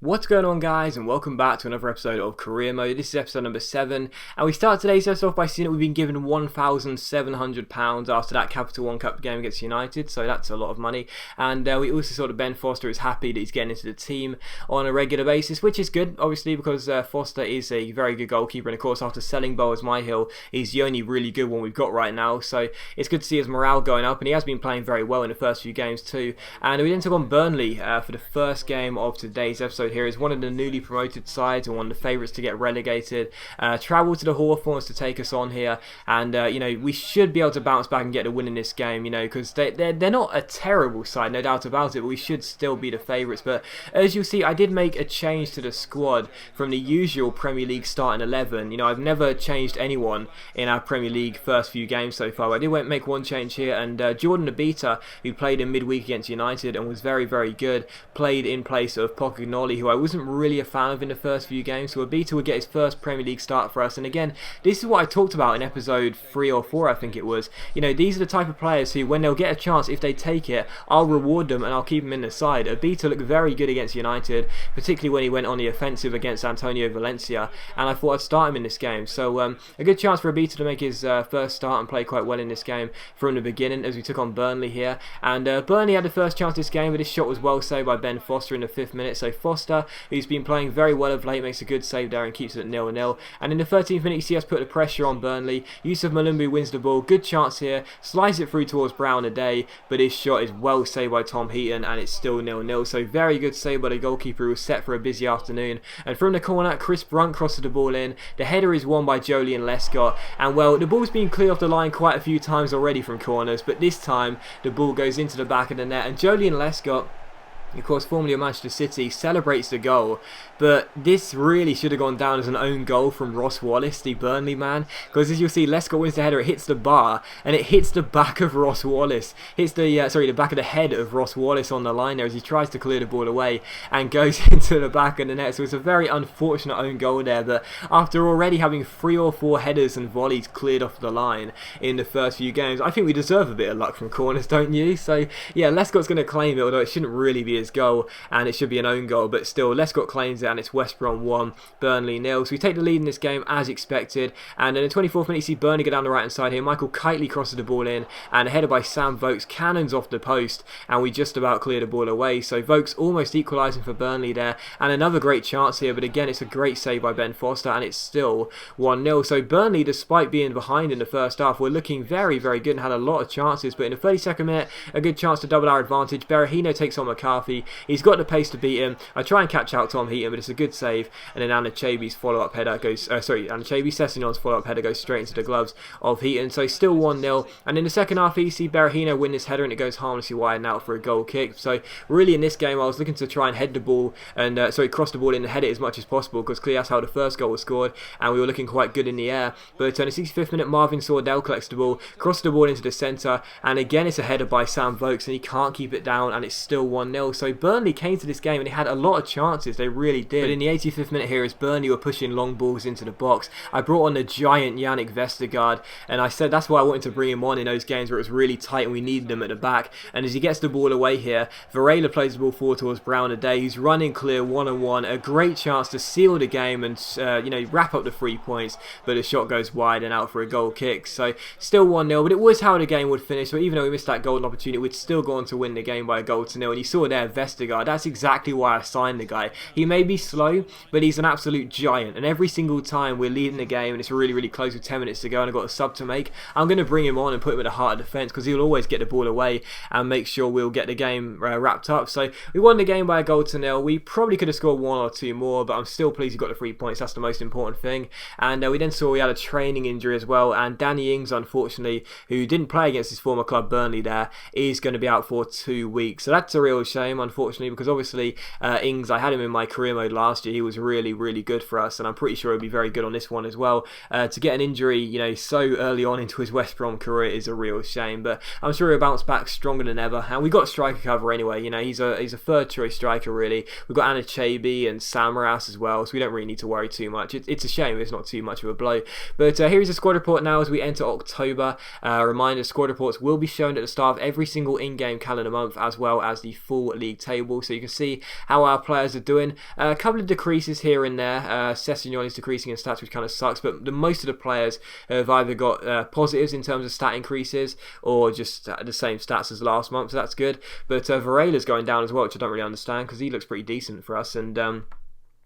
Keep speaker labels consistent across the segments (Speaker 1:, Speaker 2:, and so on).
Speaker 1: What's going on, guys, and welcome back to another episode of Career Mode. This is episode number 7, and we start today's episode off by seeing that we've been given £1,700 after that Capital One Cup game against United, so that's a lot of money. And we also saw that Ben Foster is happy that he's getting into the team on a regular basis, which is good, obviously, because Foster is a very good goalkeeper, and of course, after selling Boaz Myhill, he's the only really good one we've got right now, so it's good to see his morale going up, and he has been playing very well in the first few games too. And we then took on Burnley for the first game of today's episode. Here is one of the newly promoted sides and one of the favourites to get relegated. Travel to the Hawthorns to take us on here, and we should be able to bounce back and get a win in this game, because they're not a terrible side, no doubt about it, but we should still be the favourites. But as you'll see, I did make a change to the squad from the usual Premier League starting 11. I've never changed anyone in our Premier League first few games so far. I did make one change here, and Jordan Abita, who played in midweek against United and was very, very good, played in place of Pocognoli, who I wasn't really a fan of in the first few games. So Abita would get his first Premier League start for us, and again, this is what I talked about in episode 3 or 4, I think it was. These are the type of players who, when they'll get a chance, if they take it, I'll reward them and I'll keep them in the side. Abita looked very good against United, particularly when he went on the offensive against Antonio Valencia, and I thought I'd start him in this game. So a good chance for Abita to make his first start and play quite well in this game from the beginning as we took on Burnley here. And Burnley had the first chance this game, but his shot was well saved by Ben Foster in the 5th minute. So Foster, who's been playing very well of late, makes a good save there and keeps it at 0-0. And in the 13th minute, you see us put the pressure on Burnley. Yusuf Malumbu wins the ball. Good chance here. Slides it through towards Brown a day, but his shot is well saved by Tom Heaton, and it's still 0-0. So very good save by the goalkeeper, who was set for a busy afternoon. And from the corner, Chris Brunt crosses the ball in. The header is won by Joleon Lescott. And well, the ball's been cleared off the line quite a few times already from corners, but this time the ball goes into the back of the net. And Joleon Lescott, of course, formerly of Manchester City, celebrates the goal, but this really should have gone down as an own goal from Ross Wallace, the Burnley man, because as you'll see, Lescott wins the header, it hits the bar, and it hits the back of Ross Wallace, hits the back of the head of Ross Wallace on the line there as he tries to clear the ball away, and goes into the back of the net. So it's a very unfortunate own goal there, but after already having 3 or 4 headers and volleys cleared off the line in the first few games, I think we deserve a bit of luck from corners, don't you? So yeah, Lescott's going to claim it, although it shouldn't really be his goal, and it should be an own goal, but still, Lescott claims it, and it's West Brom 1, Burnley 0. So we take the lead in this game as expected, and in the 24th minute, you see Burnley go down the right hand side here. Michael Kitely crosses the ball in, and a header by Sam Vokes cannons off the post, and we just about clear the ball away. So Vokes almost equalising for Burnley there, and another great chance here, but again, it's a great save by Ben Foster, and it's still 1-0. So Burnley, despite being behind in the first half, were looking very, very good and had a lot of chances, but in the 32nd minute, a good chance to double our advantage. Berahino takes on McCarthy. He's got the pace to beat him. I try and catch out Tom Heaton, but it's a good save. And then Anachabe's follow-up header goes, Sessegnon's follow-up header goes straight into the gloves of Heaton. So still 1-0. And in the second half, you see Berahino win this header, and it goes harmlessly wide and out for a goal kick. So really, in this game, I was looking to try and head the ball and cross the ball in and head it as much as possible, because clearly that's how the first goal was scored, and we were looking quite good in the air. But in the 65th minute, Marvin Sordell collects the ball, crosses the ball into the centre, and again, it's a header by Sam Vokes, and he can't keep it down, and it's still 1-0. So Burnley came to this game and they had a lot of chances, they really did. But in the 85th minute here, as Burnley were pushing long balls into the box, I brought on the giant Yannick Vestergaard, and I said that's why I wanted to bring him on in those games where it was really tight and we needed him at the back. And as he gets the ball away here, Varela plays the ball forward towards Brown a day, who's running clear one-on-one, a great chance to seal the game and wrap up the 3 points, but the shot goes wide and out for a goal kick. So still 1-0, but it was how the game would finish. So even though we missed that golden opportunity, we'd still go on to win the game by a goal to 0. And you saw there Vestergaard, that's exactly why I signed the guy. He may be slow, but he's an absolute giant, and every single time we're leading the game and it's really, really close with 10 minutes to go and I've got a sub to make, I'm going to bring him on and put him at the heart of defence, because he'll always get the ball away and make sure we'll get the game wrapped up. So we won the game by a goal to 0. We probably could have scored 1 or 2 more, but I'm still pleased we got the 3 points. That's the most important thing. And we then saw we had a training injury as well, and Danny Ings, unfortunately, who didn't play against his former club Burnley there, is going to be out for 2 weeks. So that's a real shame, unfortunately, because obviously Ings, I had him in my career mode last year. He was really, really good for us, and I'm pretty sure he'll be very good on this one as well. To get an injury, so early on into his West Brom career is a real shame, but I'm sure he'll bounce back stronger than ever. And we got striker cover anyway. He's a third choice striker really. We've got Anachabe and Samaras as well, so we don't really need to worry too much. It's a shame it's not too much of a blow. But here is a squad report now as we enter October. Reminder: squad reports will be shown at the start of every single in-game calendar month, as well as the full league table, so you can see how our players are doing. A couple of decreases here and there. Sessegnon is decreasing in stats, which kind of sucks, but most of the players have either got positives in terms of stat increases or just the same stats as last month, so that's good. But Varela's going down as well, which I don't really understand because he looks pretty decent for us, and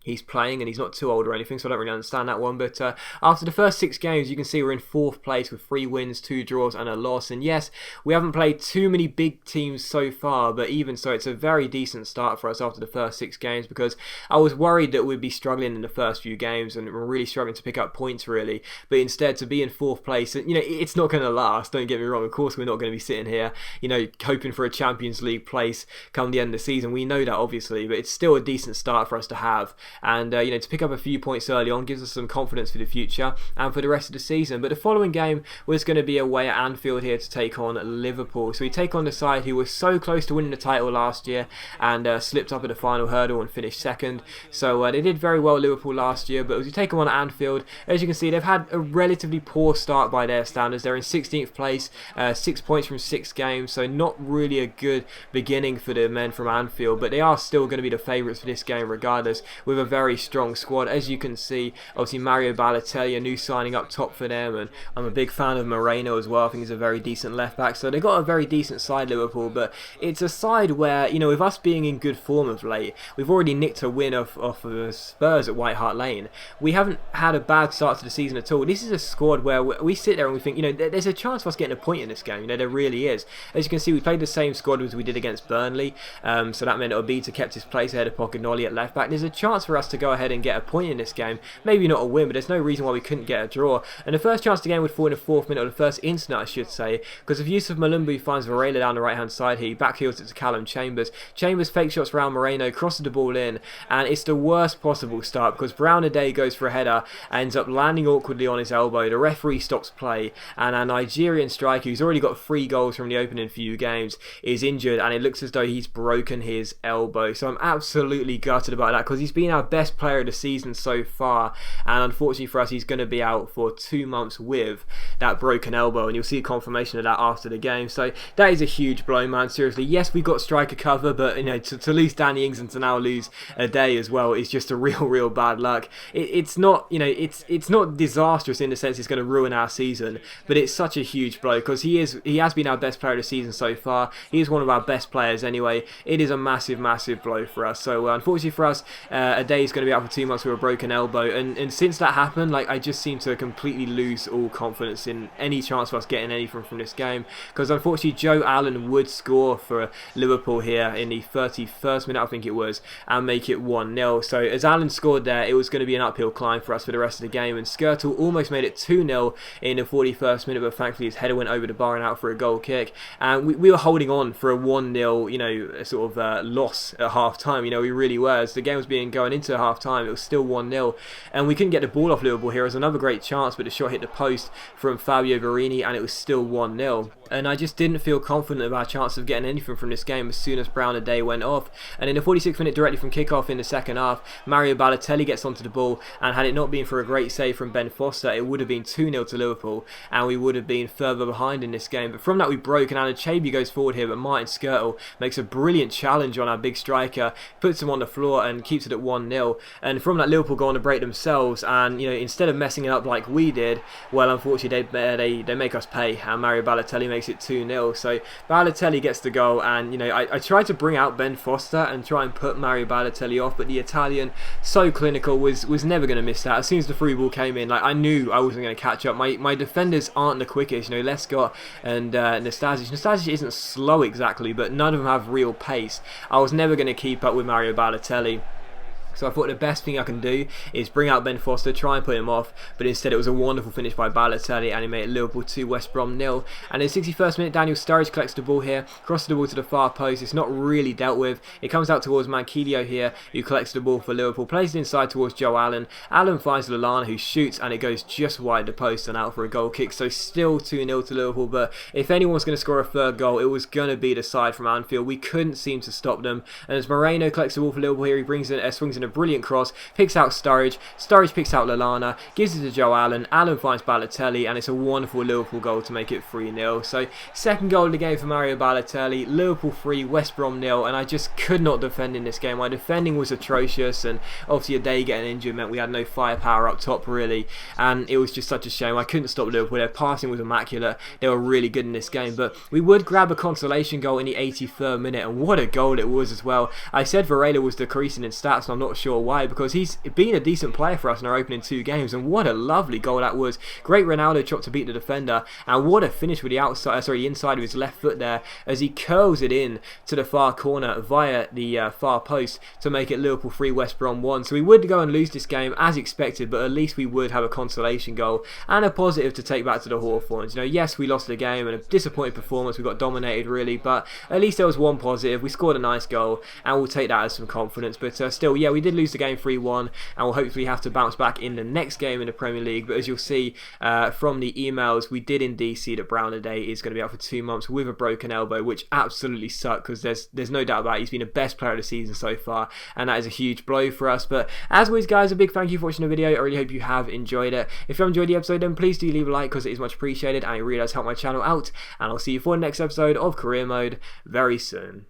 Speaker 1: he's playing and he's not too old or anything, so I don't really understand that one. But after the first 6 games, you can see we're in 4th place with 3 wins, 2 draws and a loss. And yes, we haven't played too many big teams so far, but even so, it's a very decent start for us after the first 6 games, because I was worried that we'd be struggling in the first few games and we're really struggling to pick up points really. But instead, to be in 4th place, you know, it's not going to last, don't get me wrong. Of course, we're not going to be sitting here, you know, hoping for a Champions League place come the end of the season. We know that obviously, but it's still a decent start for us to have. And you know, to pick up a few points early on gives us some confidence for the future and for the rest of the season. But the following game was going to be away at Anfield here to take on Liverpool. So we take on the side who was so close to winning the title last year and slipped up at the final hurdle and finished 2nd. So they did very well at Liverpool last year, but as we take them on at Anfield, as you can see, they've had a relatively poor start by their standards. They're in 16th place, 6 points from 6 games, so not really a good beginning for the men from Anfield, but they are still going to be the favourites for this game regardless, with a very strong squad. As you can see, obviously Mario Balotelli, a new signing up top for them, and I'm a big fan of Moreno as well. I think he's a very decent left back, so they've got a very decent side, Liverpool, but it's a side where, you know, with us being in good form of late, we've already nicked a win off of Spurs at White Hart Lane. We haven't had a bad start to the season at all. This is a squad where we sit there and we think, you know, there's a chance for us getting a point in this game. You know, there really is. As you can see, we played the same squad as we did against Burnley, so that meant Obita kept his place ahead of Pocognoli at left back. There's a chance for us to go ahead and get a point in this game. Maybe not a win, but there's no reason why we couldn't get a draw. And the first chance of the game would fall in the 4th minute, or the first instant I should say, because if Yusuf Malumbu finds Varela down the right hand side here, he backheels it to Callum Chambers. Chambers fake shots around Moreno, crosses the ball in, and it's the worst possible start because Brown Ade goes for a header, ends up landing awkwardly on his elbow. The referee stops play, and our Nigerian striker, who's already got 3 goals from the opening few games, is injured, and it looks as though he's broken his elbow. So I'm absolutely gutted about that because he's been our best player of the season so far, and unfortunately for us, he's going to be out for 2 months with that broken elbow, and you'll see confirmation of that after the game. So that is a huge blow, man. Seriously, yes, we got striker cover, but you know, to lose Danny Ings and to now lose a day as well is just a real bad luck. It's not, you know, it's not disastrous in the sense it's going to ruin our season, but it's such a huge blow because he has been our best player of the season so far. He is one of our best players anyway. It is a massive blow for us. So unfortunately for us, a day is going to be out for 2 months with a broken elbow, and since that happened, like, I just seem to completely lose all confidence in any chance of us getting anything from this game, because unfortunately Joe Allen would score for Liverpool here in the 31st minute, I think it was, and make it 1-0. So as Allen scored there, it was going to be an uphill climb for us for the rest of the game, and Skirtle almost made it 2-0 in the 41st minute, but thankfully his header went over the bar and out for a goal kick, and we were holding on for a 1-0, you know, sort of loss at half time. You know, we really were. As the game was going into half time, it was still 1-0, and we couldn't get the ball off Liverpool here. It was another great chance, but the shot hit the post from Fabio Verini, and it was still 1-0. And I just didn't feel confident of our chance of getting anything from this game as soon as Brown a Day went off. And in the 46th minute, directly from kickoff in the second half, Mario Balotelli gets onto the ball, and had it not been for a great save from Ben Foster, it would have been 2-0 to Liverpool, and we would have been further behind in this game. But from that we broke, and Anachabi goes forward here, but Martin Skirtle makes a brilliant challenge on our big striker, puts him on the floor and keeps it at 1-0. And from that, Liverpool go on to break themselves, and you know, instead of messing it up like we did, well, unfortunately they make us pay, and Mario Balotelli makes it 2-0. So Balotelli gets the goal, and you know, I tried to bring out Ben Foster and try and put Mario Balotelli off, but the Italian, so clinical, was never going to miss that. As soon as the free ball came in, like, I knew I wasn't going to catch up. My defenders aren't the quickest, you know, Lescott and Nastasic. Nastasic isn't slow exactly, but none of them have real pace. I was never going to keep up with Mario Balotelli. So I thought the best thing I can do is bring out Ben Foster, try and put him off, but instead it was a wonderful finish by Balotelli, and he made it Liverpool 2, West Brom 0. And in the 61st minute, Daniel Sturridge collects the ball here, crosses the ball to the far post. It's not really dealt with. It comes out towards Manquillo here, who collects the ball for Liverpool, plays it inside towards Joe Allen. Allen finds Lallana, who shoots, and it goes just wide the post and out for a goal kick. So still 2-0 to Liverpool, but if anyone was going to score a third goal, it was going to be the side from Anfield. We couldn't seem to stop them. And as Moreno collects the ball for Liverpool here, he brings in, swings in a brilliant cross, picks out Sturridge, Sturridge picks out Lallana, gives it to Joe Allen, Allen finds Balotelli, and it's a wonderful Liverpool goal to make it 3-0. So second goal of the game for Mario Balotelli, Liverpool 3, West Brom 0, and I just could not defend in this game. My defending was atrocious, and obviously Day getting injured meant we had no firepower up top really, and it was just such a shame. I couldn't stop Liverpool. Their passing was immaculate. They were really good in this game, but we would grab a consolation goal in the 83rd minute, and what a goal it was as well. I said Varela was decreasing in stats, and I'm not sure why, because he's been a decent player for us in our opening 2 games, and what a lovely goal that was. Great Ronaldo chop to beat the defender, and what a finish with the outside, the inside of his left foot there, as he curls it in to the far corner via the far post to make it Liverpool 3, West Brom 1. So we would go and lose this game as expected, but at least we would have a consolation goal and a positive to take back to the Hawthorns. You know, yes, we lost the game and a disappointing performance. We got dominated really, but at least there was one positive. We scored a nice goal, and we'll take that as some confidence. But still, yeah, we did lose the game 3-1, and we'll hopefully have to bounce back in the next game in the Premier League. But as you'll see from the emails, we did indeed see that Brown today is going to be out for 2 months with a broken elbow, which absolutely sucked, because there's no doubt about it. He's been the best player of the season so far, and that is a huge blow for us. But as always, guys, a big thank you for watching the video. I really hope you have enjoyed it. If you have enjoyed the episode, then please do leave a like, because it is much appreciated, and it really does help my channel out. And I'll see you for the next episode of Career Mode very soon.